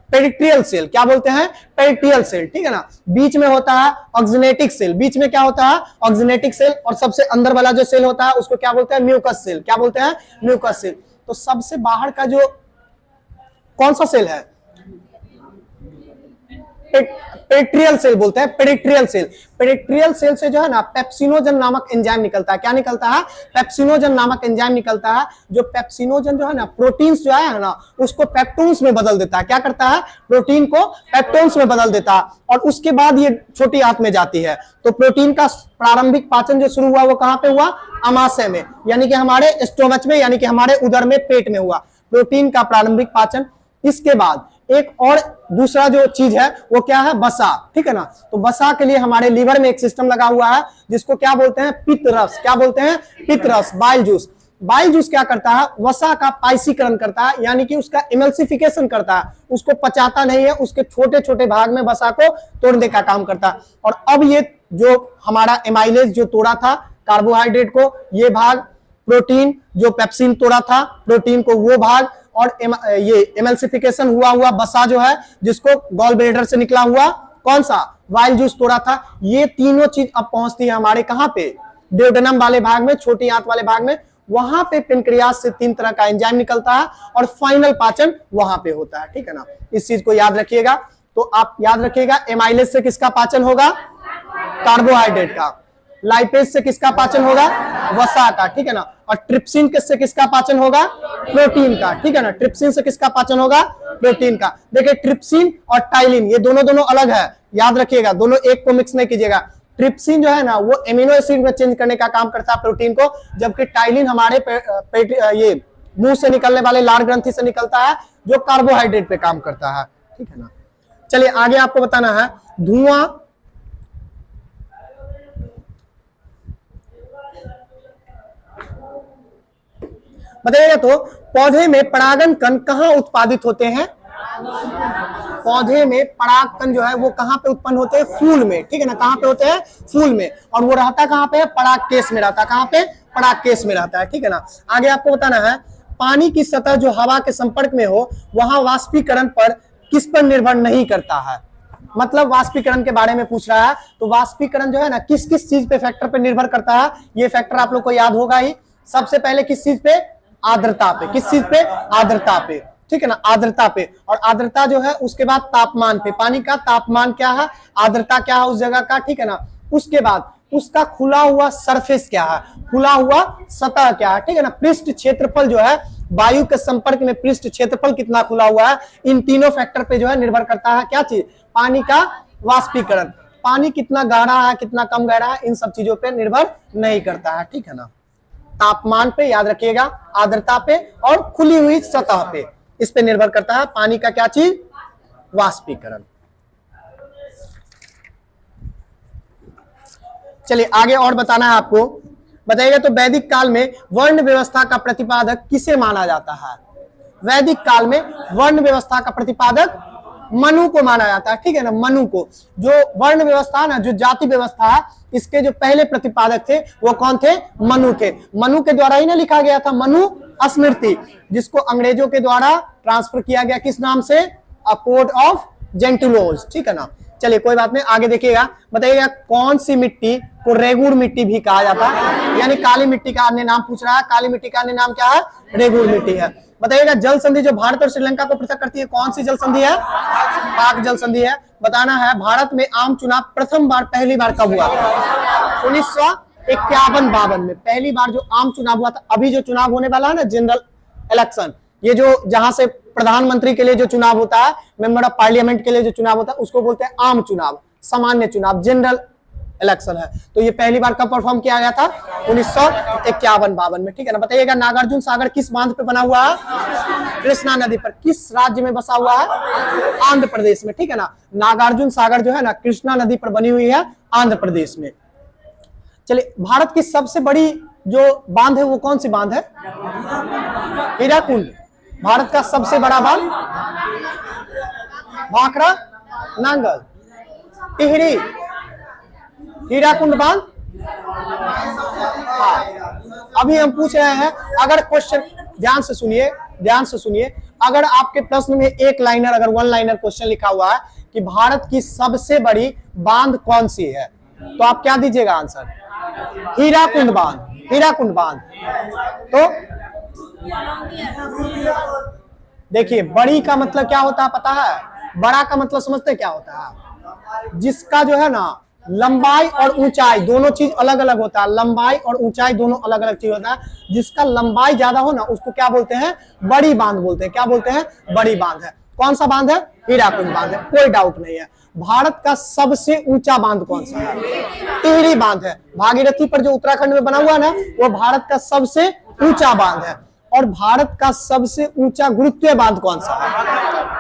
पेरिट्रियल सेल। क्या बोलते हैं? पेरिट्रियल सेल, ठीक है ना। बीच में होता है ऑक्सिनेटिक सेल, बीच में क्या होता है? ऑक्सिनेटिक सेल। और सबसे अंदर वाला जो सेल होता है उसको क्या बोलते हैं? Mucus cell. क्या बोलते हैं? Mucus cell. तो सबसे बाहर का जो कौन सा सेल है? पेरिट्रियल सेल बोलते हैं, पेरिट्रियल सेल। पेरिट्रियल सेल से जो है ना पेप्सिनोजन नामक एंजाइम निकलता है। क्या निकलता है? पेप्सिनोजन नामक एंजाइम निकलता है। जो पेप्सिनोजन जो है ना प्रोटीन्स जो है ना उसको पेप्टोन्स में बदल देता है। क्या करता है? प्रोटीन को पेप्टोन्स में बदल देता है और उसके बाद ये छोटी आंत में जाती है। तो प्रोटीन का प्रारंभिक पाचन जो शुरू हुआ वो कहां पे हुआ? अमाशय में, यानी कि हमारे स्टोमच में, यानी कि हमारे उदर में, पेट में हुआ प्रोटीन का प्रारंभिक पाचन। इसके बाद एक और दूसरा जो चीज है वो क्या है? वसा, ठीक है ना। तो वसा के लिए हमारे लीवर में एक सिस्टम लगा हुआ है जिसको क्या बोलते हैं? पित्तरस। क्या बोलते हैं? पित्तरस, बाइल जूस। बाइल जूस क्या करता है? वसा का पाइसीकरण करता है, यानी कि उसका इमल्सिफिकेशन करता है, उसको पचाता नहीं है, उसके छोटे छोटे भाग में वसा को तोड़ने का काम करता है। और अब ये जो हमारा एमाइलेज जो तोड़ा था कार्बोहाइड्रेट को, ये भाग, प्रोटीन जो पेप्सिन तोड़ा था प्रोटीन को, वो भाग, और ये एमल्सिफिकेशन हुआ वसा जो है जिसको गॉल ब्लेडर से निकला हुआ कौन सा? वाइल जूस तोड़ा था। ये तीनों चीज अब पहुंचती है हमारे कहां पे? ड्यूडेनम वाले भाग में, छोटी आंत वाले भाग में। वहां पे पेनक्रियास से 3 तरह का एंजाइम निकलता है और फाइनल पाचन वहां पे होता है, ठीक है ना। इस चीज को याद रखिएगा। तो आप याद रखिएगा एमाइलेज से किसका पाचन होगा? कार्बोहाइड्रेट का। लाइपेज से किसका पाचन होगा? वसा का, ठीक है ना। और ट्रिप्सिन से किसका पाचन होगा? प्रोटीन का, ठीक है ना। ट्रिप्सिन से किसका पाचन होगा? प्रोटीन का। देखिए ट्रिप्सिन और टाइलिन ये दोनों अलग है, याद रखिएगा, दोनों एक को मिक्स नहीं कीजिएगा। ट्रिप्सिन जो है ना वो एमिनो एसिड में चेंज करने का काम करता है प्रोटीन को, जबकि टाइलिन हमारे ये मुंह से निकलने वाले लार ग्रंथि से निकलता है जो कार्बोहाइड्रेट पे काम करता है, ठीक है ना। चलिए आगे आपको बताना है धुआं बताइएगा। तो पौधे में परागन कण कहाँ उत्पादित होते हैं? पौधे में पराग कण जो है वो कहाँ पे उत्पन्न होते हैं? फूल में, ठीक है ना। कहाँ पे होते हैं? फूल में। और वो रहता कहाँ पे है? पराग केस में रहता है। कहाँ पे? पराग केस में रहता है, ठीक है ना। आगे आपको बताना है पानी की सतह जो हवा के संपर्क में हो वहां वाष्पीकरण पर किस पर निर्भर नहीं करता है? मतलब वाष्पीकरण के बारे में पूछ रहा है। तो वाष्पीकरण जो है ना किस किस चीज पे, फैक्टर पे निर्भर करता है? ये फैक्टर आप लोग को याद होगा ही। सबसे पहले किस चीज पे? आर्द्रता पे। किस चीज पे? आर्द्रता पे, ठीक है ना, आर्द्रता पे। और आर्द्रता जो है उसके बाद तापमान पे, पानी का तापमान क्या है, आर्द्रता क्या है उस जगह का, ठीक है ना। उसके बाद उसका खुला हुआ सरफेस क्या है, खुला हुआ सतह क्या है, ठीक है ना। पृष्ठ क्षेत्रफल जो है, वायु के संपर्क में पृष्ठ क्षेत्रफल कितना खुला हुआ है, इन तीनों फैक्टर पे जो है निर्भर करता है क्या चीज? पानी का वाष्पीकरण। पानी कितना गहरा है, कितना कम गहरा है, इन सब चीजों पे निर्भर नहीं करता है, ठीक है ना। तापमान पे याद रखिएगा, आर्द्रता पे और खुली हुई सतह पे, इस पे निर्भर करता है पानी का क्या चीज? वाष्पीकरण। चलिए आगे और बताना है आपको। बताइएगा तो वैदिक काल में वर्ण व्यवस्था का प्रतिपादक किसे माना जाता है? वैदिक काल में वर्ण व्यवस्था का प्रतिपादक मनु को माना जाता है, ठीक है ना। मनु को, जो वर्ण व्यवस्था ना, जो जाति व्यवस्था है, इसके जो पहले प्रतिपादक थे वो कौन थे? मनु थे। मनु के द्वारा ही ना लिखा गया था मनु स्मृति, जिसको अंग्रेजों के द्वारा ट्रांसफर किया गया किस नाम से? अ कोड ऑफ जेंटुलोज, ठीक है ना। चलिए कोई बात नहीं, आगे देखिएगा। बताइएगा कौन सी मिट्टी को रेगुर मिट्टी भी कहा जाता है? यानी काली मिट्टी का अन्य नाम पूछ रहा है। काली मिट्टी का अन्य नाम क्या है? रेगुर मिट्टी है। बताइएगा जल संधि जो भारत और श्रीलंका को पृथक करती है कौन सी जल संधि है? पाक जल संधि है। बताना है भारत में आम चुनाव पहली बार कब हुआ था? 1951-52 में पहली बार जो आम चुनाव हुआ था। अभी जो चुनाव होने वाला है ना, जनरल इलेक्शन, ये जो जहां से प्रधानमंत्री के लिए जो चुनाव होता है, मेंबर ऑफ पार्लियामेंट के लिए जो चुनाव होता है, उसको बोलते हैं आम चुनाव, सामान्य चुनाव, जनरल इलेक्शन है। तो ये पहली बार कब परफॉर्म किया गया था? 1951-52 में, ठीक है ना। बताइएगा नागार्जुन सागर किस बांध पे बना हुआ है? कृष्णा नदी पर। किस राज्य में बसा हुआ है? आंध्र प्रदेश में, ठीक है ना। नागार्जुन सागर जो है ना कृष्णा नदी पर बनी हुई है आंध्र प्रदेश में। चलिए, भारत की सबसे बड़ी जो बांध है वो कौन सी बांध है? हीराकुंड। भारत का सबसे बड़ा बांध भाखड़ा नांगल, टिहरी, हीराकुंड बांध। हाँ, अभी हम पूछ रहे हैं, अगर क्वेश्चन ध्यान से सुनिए, ध्यान से सुनिए, अगर आपके प्रश्न में एक लाइनर, अगर वन लाइनर क्वेश्चन लिखा हुआ है कि भारत की सबसे बड़ी बांध कौन सी है, तो आप क्या दीजिएगा आंसर? हीराकुंड बांध, हीराकुंड बांध। तो देखिए, बड़ी का मतलब क्या होता है पता है? बड़ा का मतलब समझते क्या होता है? जिसका जो है ना लंबाई और ऊंचाई दोनों चीज अलग अलग होता है। लंबाई और ऊंचाई दोनों अलग अलग चीज होता है। जिसका लंबाई ज्यादा हो ना उसको क्या बोलते हैं? बड़ी बांध बोलते हैं। क्या बोलते हैं? बड़ी बांध है। कौन सा बांध है? हीराकुंड बांध है, कोई डाउट नहीं है। भारत का सबसे ऊंचा बांध कौन सा है? टिहरी बांध है। भागीरथी पर जो उत्तराखंड में बना हुआ है ना, वो भारत का सबसे ऊंचा बांध है। और भारत का सबसे ऊंचा गुरुत्वीय बांध कौन सा है?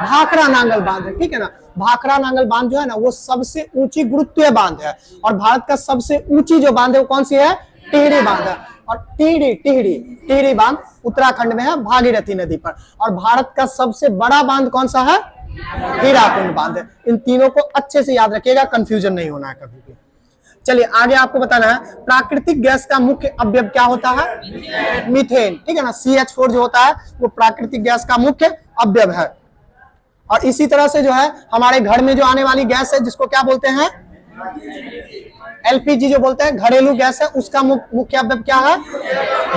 भाखड़ा नांगल बांध है, ठीक है ना। भाखड़ा नांगल बांध जो है ना वो सबसे ऊंची गुरुत्वीय बांध है। और भारत का सबसे ऊंची जो बांध है वो कौन सी है? टिहरी बांध है। और टिहरी बांध उत्तराखंड में है, भागीरथी नदी पर। और भारत का सबसे बड़ा बांध कौन सा है? हीराकुंड बांध है। इन तीनों को अच्छे से याद रखिएगा, कंफ्यूजन नहीं होना है कभी भी। चलिए आगे आपको बताना है, प्राकृतिक गैस का मुख्य अवयव क्या होता है? मीथेन, ठीक है ना। CH4 जो होता है वो प्राकृतिक गैस का मुख्य अवयव है। और इसी तरह से जो है हमारे घर में जो आने वाली गैस है जिसको क्या बोलते हैं? LPG जो बोलते हैं, घरेलू गैस है, उसका मुख्य अवयव क्या है?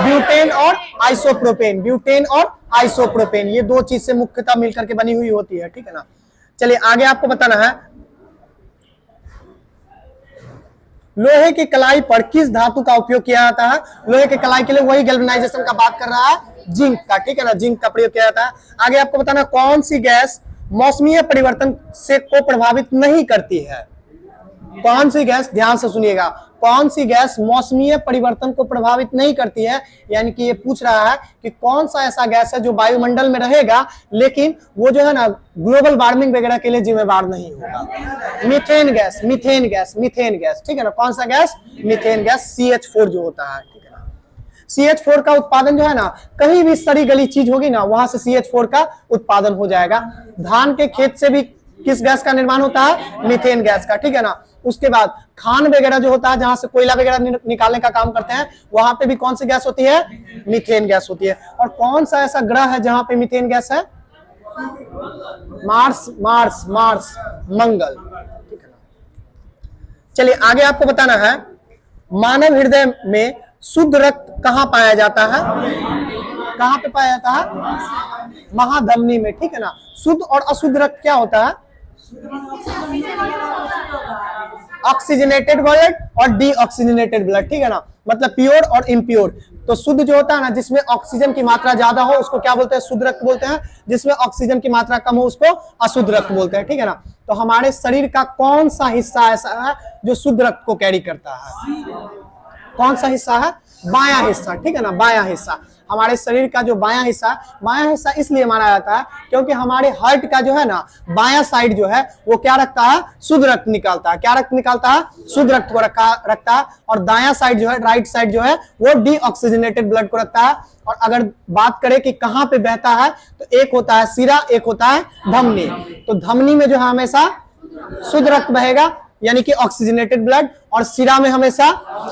ब्यूटेन और आइसोप्रोपेन। ब्यूटेन और आइसोप्रोपेन ये दो चीज से मुख्यतः मिलकर के बनी हुई होती है, ठीक है ना। चलिए आगे आपको बताना है, लोहे की कलाई पर किस धातु का उपयोग किया जाता है? लोहे की कलाई के लिए वही गैल्वेनाइजेशन का बात कर रहा है, जिंक का, ठीक है ना। जिंक का प्रयोग किया जाता है। आगे आपको बताना कौन सी गैस मौसमीय परिवर्तन से को प्रभावित नहीं करती है? कौन सी गैस, ध्यान से सुनिएगा, कौन सी गैस मौसमीय परिवर्तन को प्रभावित नहीं करती है? यानी कि ये पूछ रहा है कि कौन सा ऐसा गैस है जो वायुमंडल में रहेगा लेकिन वो जो है ना ग्लोबल वार्मिंग वगैरह के लिए जिम्मेवार नहीं होगा। Methane gas, methane gas, methane gas, ठीक है ना। कौन सा गैस? मीथेन गैस, CH4 जो होता है, ठीक है ना। CH4 का उत्पादन जो है ना, कहीं भी सड़ी गली चीज होगी ना वहां से CH4 का उत्पादन हो जाएगा। धान के खेत से भी किस गैस का निर्माण होता है? मीथेन गैस का, ठीक है ना। उसके बाद खान वगैरह जो होता है, जहां से कोयला वगैरह निकालने का काम करते हैं, वहां पे भी कौन सी गैस होती है? मीथेन गैस होती है। और कौन सा ऐसा ग्रह है जहां पे मीथेन गैस है? मार्स, मार्स, मार्स, मंगल, ठीक है ना। चलिए आगे आपको बताना है, मानव हृदय में शुद्ध रक्त कहां पाया जाता है? कहां पे पाया जाता है? महाधमनी में, ठीक है ना। शुद्ध और अशुद्ध रक्त क्या होता है? ऑक्सीजनेटेड ब्लड और डीऑक्सीजनेटेड ब्लड, ठीक है ना। मतलब प्योर और इम्प्योर। तो शुद्ध जो होता है ना, जिसमें ऑक्सीजन की मात्रा ज्यादा हो उसको क्या बोलते हैं? शुद्ध रक्त बोलते हैं। जिसमें ऑक्सीजन की मात्रा कम हो उसको अशुद्ध रक्त बोलते हैं, ठीक है ना। तो हमारे शरीर का कौन सा हिस्सा ऐसा है जो शुद्ध रक्त को कैरी करता है? कौन सा हिस्सा है? बायां हिस्सा, ठीक है ना। बायां हिस्सा, हमारे शरीर का जो बायां हिस्सा इसलिए माना जाता है क्योंकि हमारे हार्ट का जो है ना बायां साइड जो है वो क्या रखता है? शुद्ध रक्त निकालता है। क्या रक्त निकालता है? शुद्ध रक्त को रखता है। और दायां साइड जो है, राइट साइड जो है, वो डीऑक्सीजनेटेड ब्लड को रखता है। और अगर बात करें कि कहां पे बहता है, तो एक होता है सिरा, एक होता है धमनी। तो धमनी में जो है हमेशा शुद्ध रक्त बहेगा यानी कि ऑक्सीजनेटेड ब्लड, और सिरा में हमेशा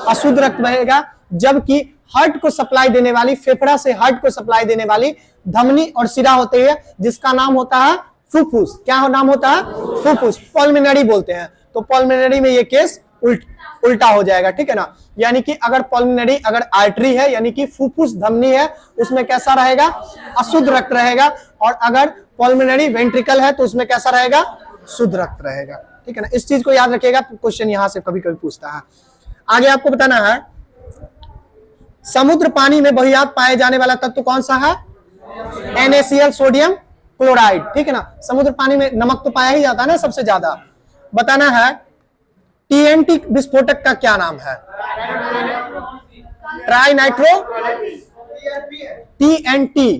अशुद्ध रक्त बहेगा। जबकि हार्ट को सप्लाई देने वाली, फेफड़ा से हार्ट को सप्लाई देने वाली धमनी और सिरा होती है जिसका नाम होता है फुफ्फुस। क्या नाम होता है? फुफ्फुस, पल्मोनरी बोलते हैं। तो पल्मोनरी में ये केस उल्टा हो जाएगा, ठीक है ना। यानी कि अगर पल्मोनरी, अगर आर्टरी है यानी कि फुफ्फुस धमनी है, उसमें कैसा रहेगा? अशुद्ध रक्त रहेगा। और अगर पल्मोनरी वेंट्रिकल है तो उसमें कैसा रहेगा? शुद्ध रक्त रहेगा, ठीक है ना। इस चीज को याद रखिएगा, क्वेश्चन यहां से कभी कभी पूछता है। आगे आपको बताना है, समुद्र पानी में बहुतायत पाए जाने वाला तत्व कौन सा है? NaCl, सोडियम क्लोराइड, ठीक है ना। समुद्र पानी में नमक तो पाया ही जाता है ना सबसे ज्यादा। बताना है टीएनटी विस्फोटक का क्या नाम है? ट्राई नाइट्रो टीएनटी,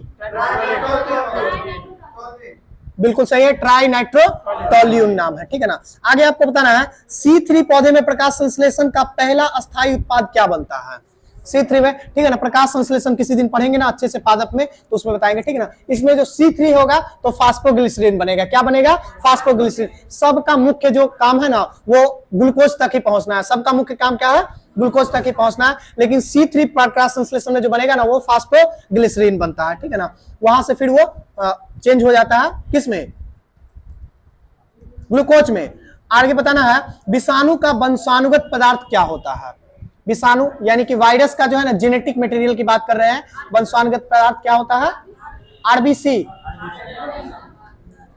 बिल्कुल सही है, ट्राई नाइट्रो टोल्यून नाम है, ठीक है ना। आगे आपको बताना है C3 पौधे में प्रकाश संश्लेषण का पहला अस्थायी उत्पाद क्या बनता है? C3 में, ठीक है ना, प्रकाश संश्लेषण किसी दिन पढ़ेंगे ना अच्छे से पादप में, तो उसमें बताएंगे, ठीक है ना। इसमें जो C3 होगा तो फास्फोग्लिसरीन बनेगा। क्या बनेगा? फास्फोग्लिसरीन। सबका मुख्य जो काम है ना वो ग्लूकोज तक ही पहुंचना है। सबका मुख्य काम क्या है? ग्लूकोज तक ही पहुंचना है। लेकिन C3 प्रकाश संश्लेषण में जो बनेगा ना वो फास्फोग्लिसरीन बनता है, ठीक है ना। वहां से फिर वो चेंज हो जाता है किसमें? ग्लूकोज में। आगे बताना है विषाणु का वंशानुगत पदार्थ क्या होता है? विषाणु यानी कि वायरस का जो है ना जेनेटिक मटेरियल की बात कर रहे हैं। वंशानुगत पदार्थ क्या होता है? आरबीसी।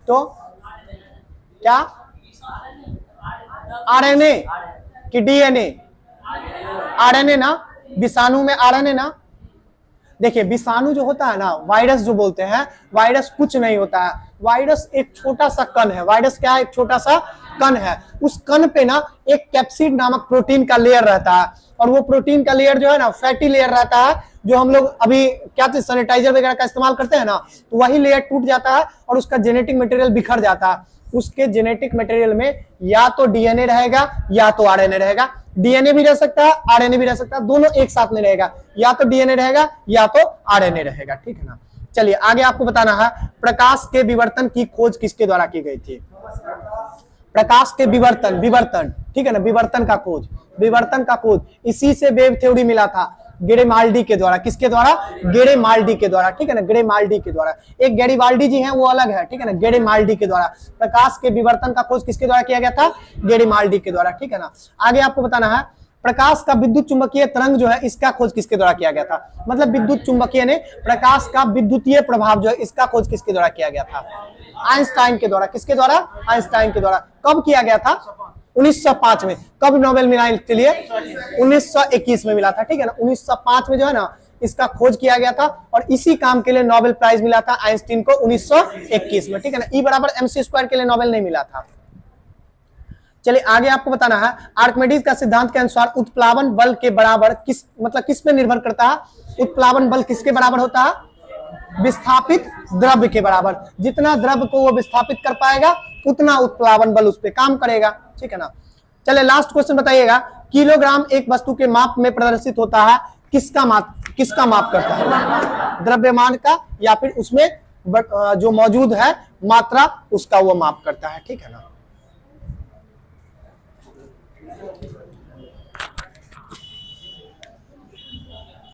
तो क्या? आरएनए कि डीएनए? आरएनए ना, विषाणु में आरएनए ना। देखिए विषाणु जो होता है ना, वायरस जो बोलते हैं, वायरस कुछ नहीं होता है। वायरस एक छोटा सा कण है। वायरस क्या है? एक छोटा सा कण है। उस कण पे ना एक कैप्सिड नामक प्रोटीन का लेयर रहता है, और वो प्रोटीन का लेयर जो है ना फैटी लेयर रहता है, जो हम लोग अभी क्या चीज सैनिटाइजर वगैरह का इस्तेमाल करते हैं ना, तो वही लेयर टूट जाता है और उसका जेनेटिक मटेरियल बिखर जाता है। उसके जेनेटिक मटेरियल में या तो डीएनए रहेगा या तो आरएनए रहेगा। डीएनए भी रह सकता है, आरएनए भी रह सकता है, दोनों एक साथ में रहेगा। या तो डीएनए रहेगा या तो आरएनए रहेगा, ठीक है ना। चलिए आगे आपको बताना है प्रकाश के विवर्तन की खोज किसके द्वारा की गई थी? प्रकाश के विवर्तन, ठीक है ना, विवर्तन का खोज, विवर्तन का खोज इसी से वेव थ्योरी मिला था, गेरेमाल्डी के द्वारा। किसके द्वारा? गेरेमाल्डी के द्वारा, ठीक है ना, गेरेमाल्डी के द्वारा। एक गैरीवाल्डी जी हैं वो अलग है, ठीक है ना, गेरेमाल्डी के द्वारा। प्रकाश के विवर्तन का खोज किसके द्वारा किया गया था? गेरेमाल्डी के द्वारा, ठीक है ना। आगे आपको बताना है प्रकाश का विद्युत चुंबकीय तरंग जो है इसका खोज किसके द्वारा किया गया था? मतलब विद्युत चुंबकीय ने प्रकाश का विद्युतीय प्रभाव जो है इसका खोज किसके द्वारा किया गया था? आइंस्टाइन के द्वारा। किसके द्वारा? आइंस्टाइन के द्वारा। कब किया गया था? 1905 में। कब नोबेल मिला इसके लिए? 1921 में मिला था, ठीक है ना। 1905 में जो है ना इसका खोज किया गया था, और इसी काम के लिए नोबेल प्राइज मिला था आइंस्टीन को 1921 में, ठीक है ना। E बराबर mc स्क्वायर के लिए नोबेल नहीं मिला था। चलिए आगे आपको बताना है आर्किमिडीज का सिद्धांत के अनुसार उत्प्लावन बल के बराबर किस पे निर्भर करता है? उत्प्लावन बल किसके बराबर होता है? विस्थापित द्रव्य के बराबर। जितना द्रव्य को वो विस्थापित कर पाएगा उतना उत्प्लावन बल उस पे काम करेगा, ठीक है ना। चलिए लास्ट क्वेश्चन बताइएगा, किलोग्राम एक वस्तु के माप में प्रदर्शित होता है, किसका माप करता है? द्रव्यमान का, या फिर उसमें जो मौजूद है मात्रा उसका वो माप करता है, ठीक है ना।